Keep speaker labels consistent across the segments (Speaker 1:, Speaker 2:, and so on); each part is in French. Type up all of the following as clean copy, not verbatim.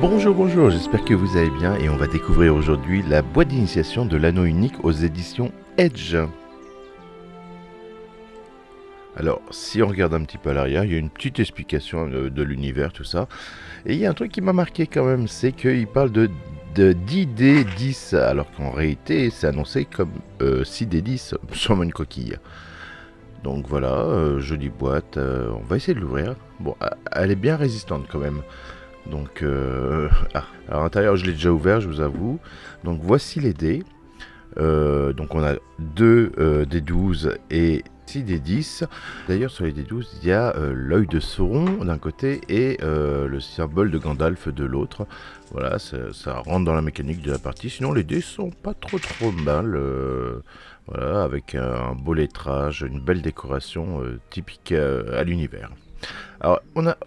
Speaker 1: Bonjour, bonjour, j'espère que vous allez bien et on va découvrir aujourd'hui la boîte d'initiation de l'anneau unique aux éditions Edge. Alors, si on regarde un petit peu à l'arrière, il y a une petite explication de l'univers, tout ça. Et il y a un truc qui m'a marqué quand même, c'est qu'il parle de 10D10, alors qu'en réalité, c'est annoncé comme 6D10, sûrement une coquille. Donc voilà, jolie boîte, on va essayer de l'ouvrir. Bon, elle est bien résistante quand même. Donc, alors à l'intérieur, je l'ai déjà ouvert, je vous avoue. Donc, voici les dés. Donc, on a 2 des 12 et 6 des 10. D'ailleurs, sur les dés 12, il y a l'œil de Sauron d'un côté et le symbole de Gandalf de l'autre. Voilà, ça rentre dans la mécanique de la partie. Sinon, les dés sont pas trop mal. Voilà, avec un beau lettrage, une belle décoration typique à l'univers. Alors,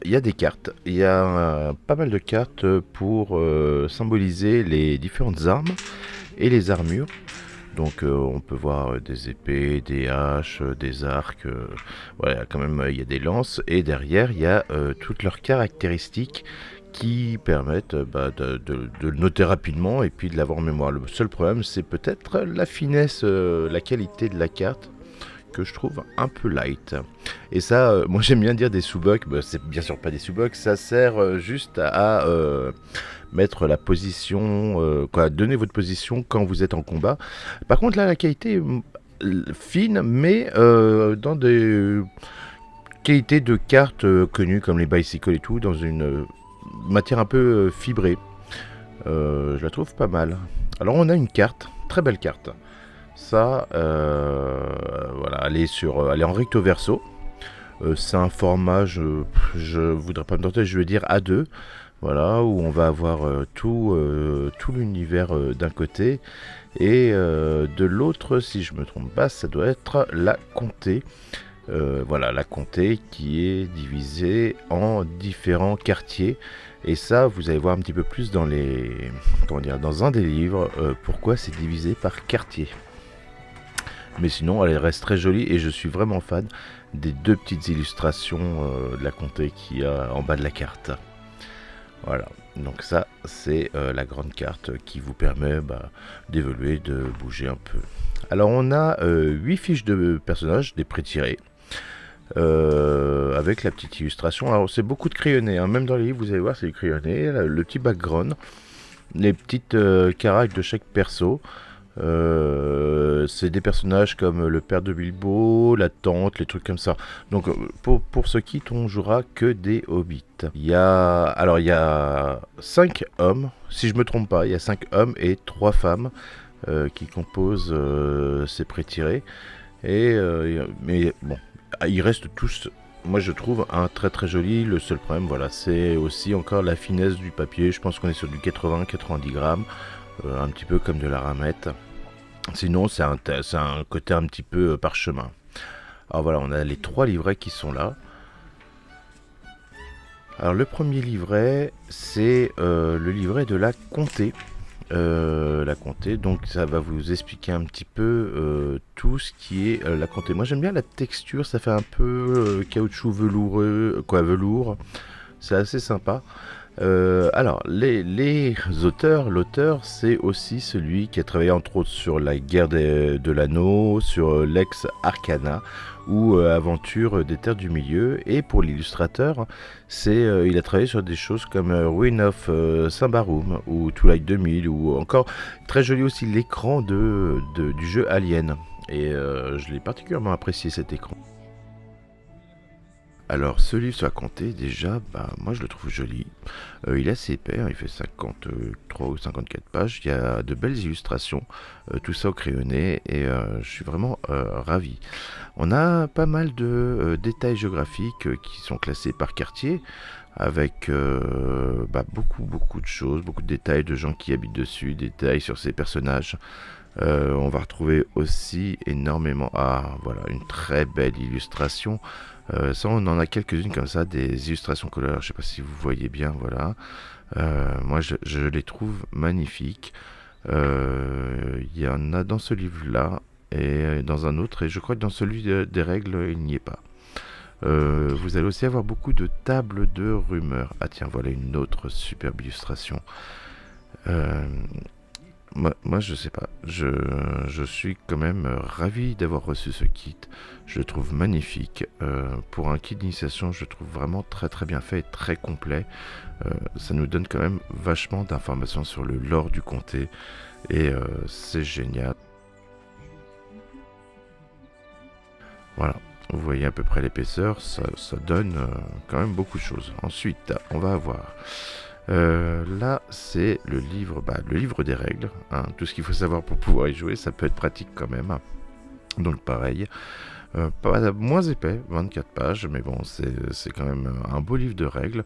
Speaker 1: il y a des cartes, il y a pas mal de cartes pour symboliser les différentes armes et les armures. Donc on peut voir des épées, des haches, des arcs, voilà, quand même il y a des lances, et derrière il y a toutes leurs caractéristiques qui permettent de le noter rapidement et puis de l'avoir en mémoire. Le seul problème c'est peut-être la finesse, la qualité de la carte, que je trouve un peu light. Et ça, moi j'aime bien dire des sous-bucks, c'est bien sûr pas des sous-bucks, ça sert juste à mettre la position, donner votre position quand vous êtes en combat. Par contre là, la qualité est fine, mais dans des qualités de cartes connues comme les bicycles et tout, dans une matière un peu fibrée. Je la trouve pas mal. Alors on a une carte, très belle carte. Ça, voilà, elle est en recto verso. C'est un format, je voudrais pas me tenter, je vais dire A2. Voilà, où on va avoir tout l'univers d'un côté. Et de l'autre, si je me trompe pas, ça doit être la comté. Voilà, la comté qui est divisée en différents quartiers. Et ça, vous allez voir un petit peu plus dans dans un des livres, pourquoi c'est divisé par quartier. Mais sinon, elle reste très jolie et je suis vraiment fan des 2 petites illustrations de la comté qu'il y a en bas de la carte. Voilà, donc ça c'est la grande carte qui vous permet d'évoluer, de bouger un peu. Alors on a 8 fiches de personnages, des pré-tirés, avec la petite illustration. Alors c'est beaucoup de crayonnés, hein. Même dans les livres vous allez voir c'est du crayonné, le petit background, les petites caracs de chaque perso. C'est des personnages comme le père de Bilbo, la tante, les trucs comme ça. Donc pour ce kit, on jouera que des hobbits. Il y a 5 hommes, si je me trompe pas, il y a 5 hommes et 3 femmes qui composent ces pré-tirés. Mais bon, ils restent tous, moi je trouve, un très joli. Le seul problème, voilà, c'est aussi encore la finesse du papier. Je pense qu'on est sur du 80-90 grammes, un petit peu comme de la ramette. Sinon, c'est un côté un petit peu parchemin. Alors voilà, on a les 3 livrets qui sont là. Alors le premier livret, c'est le livret de la comté. La comté, donc ça va vous expliquer un petit peu tout ce qui est la comté. Moi j'aime bien la texture, ça fait un peu caoutchouc veloureux, velours. C'est assez sympa. Alors, les auteurs, l'auteur, c'est aussi celui qui a travaillé entre autres sur la guerre de l'anneau, sur Lex Arcana ou Aventure des Terres du Milieu. Et pour l'illustrateur, il a travaillé sur des choses comme Ruin of Symbaroum ou Twilight 2000 ou encore très joli aussi l'écran du jeu Alien. Et je l'ai particulièrement apprécié cet écran. Alors, ce livre sur la comté, déjà, moi je le trouve joli. Il est assez épais, hein, il fait 53 ou 54 pages. Il y a de belles illustrations, tout ça au crayonné, et je suis vraiment ravi. On a pas mal de détails géographiques qui sont classés par quartier, avec beaucoup de choses, beaucoup de détails de gens qui habitent dessus, détails sur ces personnages. On va retrouver aussi énormément, voilà, une très belle illustration. Ça, on en a quelques-unes comme ça, des illustrations couleurs. Je sais pas si vous voyez bien, voilà. Moi, je les trouve magnifiques. Il y en a dans ce livre-là et dans un autre, et je crois que dans celui des règles, il n'y est pas. Vous allez aussi avoir beaucoup de tables de rumeurs. Ah tiens, voilà une autre superbe illustration. Euh, moi, je sais pas. Je suis quand même ravi d'avoir reçu ce kit. Je le trouve magnifique. Pour un kit d'initiation, je le trouve vraiment très très bien fait et très complet. Ça nous donne quand même vachement d'informations sur le lore du comté. Et c'est génial. Voilà. Vous voyez à peu près l'épaisseur, ça donne quand même beaucoup de choses. Ensuite, on va avoir là, c'est le livre des règles. Hein. Tout ce qu'il faut savoir pour pouvoir y jouer, ça peut être pratique quand même. Donc pareil, pas moins épais, 24 pages, mais bon, c'est quand même un beau livre de règles.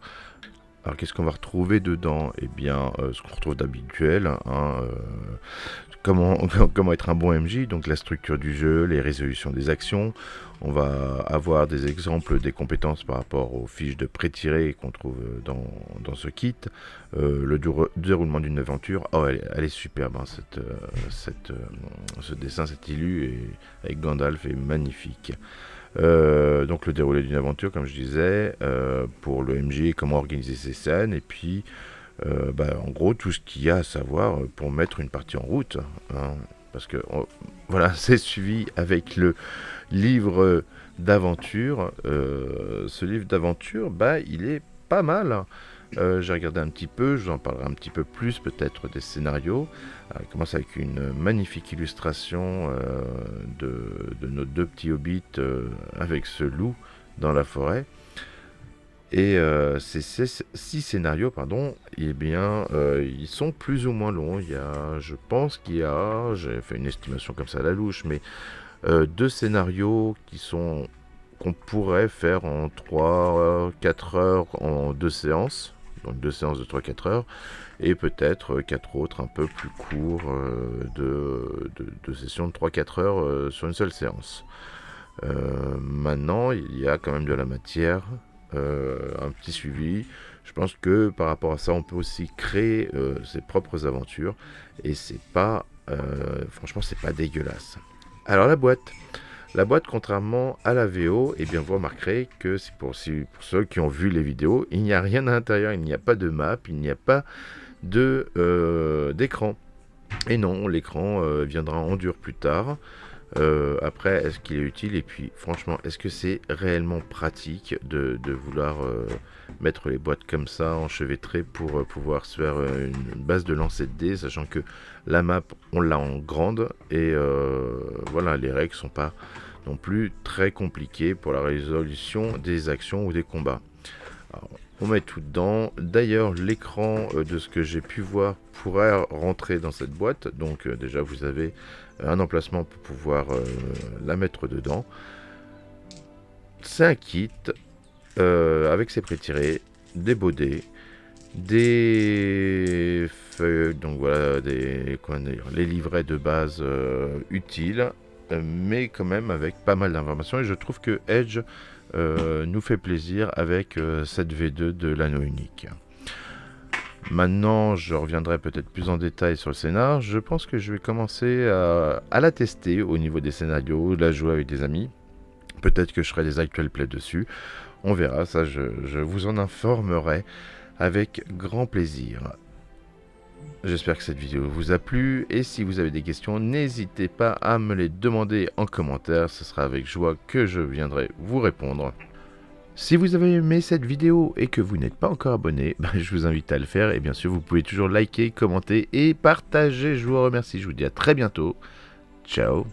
Speaker 1: Alors qu'est-ce qu'on va retrouver dedans? Eh bien, ce qu'on retrouve d'habituel, hein, comment, comment être un bon MJ, donc la structure du jeu, les résolutions des actions. On va avoir des exemples des compétences par rapport aux fiches de pré-tirées qu'on trouve dans ce kit. Le déroulement d'une aventure, oh, elle est superbe, hein, ce dessin, cette illu avec Gandalf est magnifique. Donc le déroulé d'une aventure, comme je disais, pour le MJ, comment organiser ses scènes, et puis en gros tout ce qu'il y a à savoir pour mettre une partie en route, hein, parce que voilà, c'est suivi avec le livre d'aventure. Ce livre d'aventure, il est pas mal. J'ai regardé un petit peu, je vous en parlerai un petit peu plus peut-être des scénarios. Il commence avec une magnifique illustration de nos deux petits hobbits avec ce loup dans la forêt. Et ces 6 scénarios, eh bien, ils sont plus ou moins longs. Je pense j'ai fait une estimation comme ça à la louche, mais 2 scénarios qu'on pourrait faire en 3-4 heures en 2 séances. Donc 2 séances de 3-4 heures. Et peut-être 4 autres un peu plus courts de sessions de 3-4 heures sur une seule séance. Maintenant, il y a quand même de la matière. Un petit suivi. Je pense que par rapport à ça, on peut aussi créer ses propres aventures et franchement, c'est pas dégueulasse. Alors la boîte, contrairement à la VO, eh bien vous remarquerez que c'est pour ceux qui ont vu les vidéos, il n'y a rien à l'intérieur, il n'y a pas de map, il n'y a pas d'écran. Et non, l'écran viendra en dur plus tard. Après, est-ce qu'il est utile? Et puis, franchement, est-ce que c'est réellement pratique de vouloir mettre les boîtes comme ça, enchevêtrées, pour pouvoir se faire une base de lancer de dés, sachant que la map, on l'a en grande, et voilà, les règles sont pas non plus très compliquées pour la résolution des actions ou des combats. Alors, on met tout dedans. D'ailleurs, l'écran de ce que j'ai pu voir pourrait rentrer dans cette boîte. Donc déjà, vous avez un emplacement pour pouvoir la mettre dedans. C'est un kit avec ses pré-tirés, des baudets, des feuilles, donc voilà, les livrets de base utiles, mais quand même avec pas mal d'informations. Et je trouve que Edge nous fait plaisir avec cette V2 de l'anneau unique. Maintenant, je reviendrai peut-être plus en détail sur le scénar. Je pense que je vais commencer à la tester au niveau des scénarios, la jouer avec des amis. Peut-être que je ferai des actual plays dessus. On verra, ça je vous en informerai avec grand plaisir. J'espère que cette vidéo vous a plu et si vous avez des questions, n'hésitez pas à me les demander en commentaire. Ce sera avec joie que je viendrai vous répondre. Si vous avez aimé cette vidéo et que vous n'êtes pas encore abonné, je vous invite à le faire. Et bien sûr, vous pouvez toujours liker, commenter et partager. Je vous remercie. Je vous dis à très bientôt. Ciao.